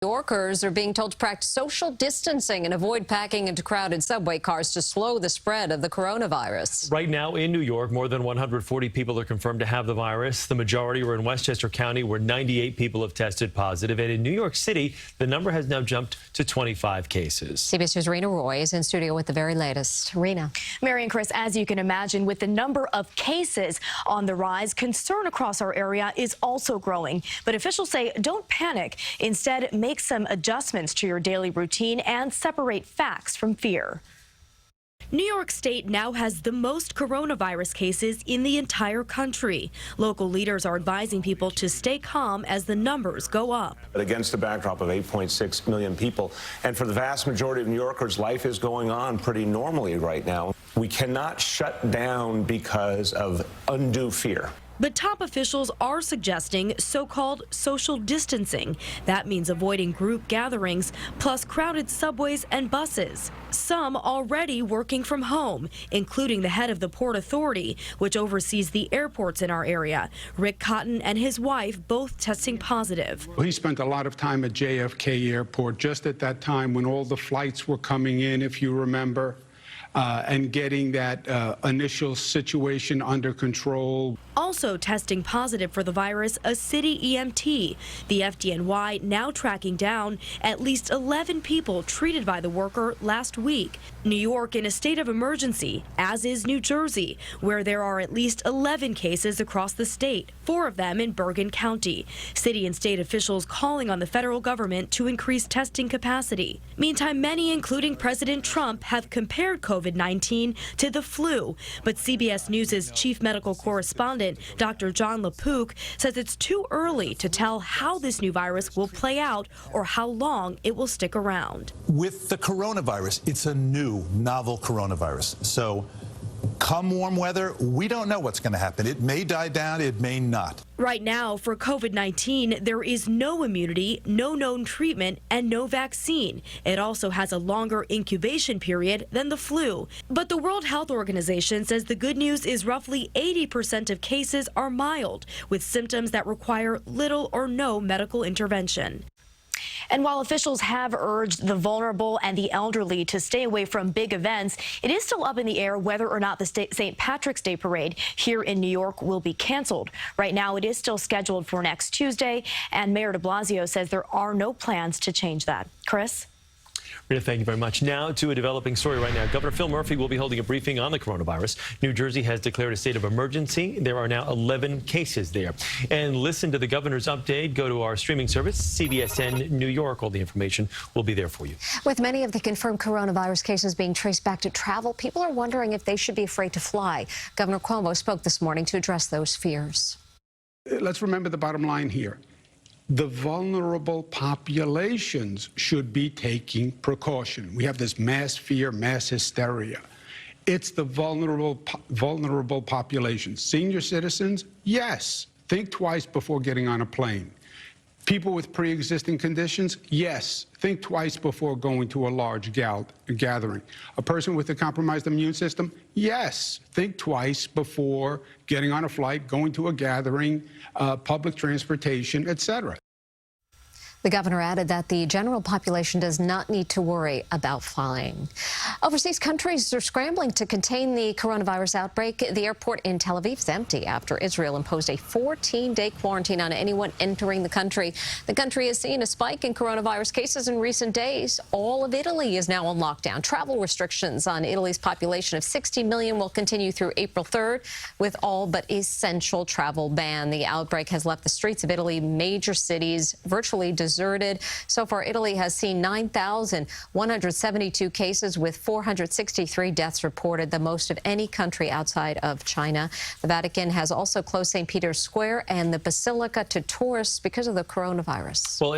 New Yorkers are being told to practice social distancing and avoid packing into crowded subway cars to slow the spread of the coronavirus. Right now in New York, more than 140 people are confirmed to have the virus. The majority are in Westchester County, where 98 people have tested positive. And in New York City, the number has now jumped to 25 cases. CBS News' Rena Roy is in studio with the very latest. Rena. Mary and Chris, as you can imagine, with the number of cases on the rise, concern across our area is also growing. But officials say don't panic. Instead, make some adjustments to your daily routine and separate facts from fear. New York State now has the most coronavirus cases in the entire country. Local leaders are advising people to stay calm as the numbers go up. Against a backdrop of 8.6 million people, and for the vast majority of New Yorkers, life is going on pretty normally right now. We cannot shut down because of undue fear. But top officials are suggesting so-called social distancing. That means avoiding group gatherings, plus crowded subways and buses. Some already working from home, including the head of the Port Authority, which oversees the airports in our area. Rick Cotton and his wife both testing positive. He spent a lot of time at JFK Airport just at that time when all the flights were coming in, if you remember. And getting that initial situation under control. Also testing positive for the virus, a city EMT. The FDNY now tracking down at least 11 people treated by the worker last week. New York in a state of emergency, as is New Jersey, where there are at least 11 cases across the state, 4 of them in Bergen County. City and state officials calling on the federal government to increase testing capacity. Meantime, many, including President Trump, have compared COVID-19 to the flu. But CBS News' chief medical correspondent, Dr. John LaPook, says it's too early to tell how this new virus will play out or how long it will stick around. With the coronavirus, it's a new, novel coronavirus. So come warm weather, we don't know what's going to happen. It may die down, it may not. Right now, for COVID-19, there is no immunity, no known treatment, and no vaccine. It also has a longer incubation period than the flu. But the World Health Organization says the good news is roughly 80% of cases are mild, with symptoms that require little or no medical intervention. And while officials have urged the vulnerable and the elderly to stay away from big events, it is still up in the air whether or not the St. Patrick's Day parade here in New York will be canceled. Right now, it is still scheduled for next Tuesday, and Mayor de Blasio says there are no plans to change that. Chris? Rita, thank you very much. Now to a developing story right now. Governor Phil Murphy will be holding a briefing on the coronavirus. New Jersey has declared a state of emergency. There are now 11 cases there. And listen to the governor's update. Go to our streaming service, CBSN New York. All the information will be there for you. With many of the confirmed coronavirus cases being traced back to travel, people are wondering if they should be afraid to fly. Governor Cuomo spoke this morning to address those fears. Let's remember the bottom line here. The vulnerable populations should be taking precaution. We have this mass fear, mass hysteria. It's the vulnerable populations. Senior citizens, yes, think twice before getting on a plane. People with pre-existing conditions, yes, think twice before going to a large gathering. A person with a compromised immune system, yes, think twice before getting on a flight, going to a gathering, public transportation, etc. The governor added that the general population does not need to worry about flying. Overseas countries are scrambling to contain the coronavirus outbreak. The airport in Tel Aviv is empty after Israel imposed a 14-day quarantine on anyone entering the country. The country has seen a spike in coronavirus cases in recent days. All of Italy is now on lockdown. Travel restrictions on Italy's population of 60 million will continue through April 3rd, with all but essential travel banned. The outbreak has left the streets of Italy, major cities, virtually deserted. So far, Italy has seen 9,172 cases with 463 deaths reported, the most of any country outside of China. The Vatican has also closed St. Peter's Square and the Basilica to tourists because of the coronavirus. Well,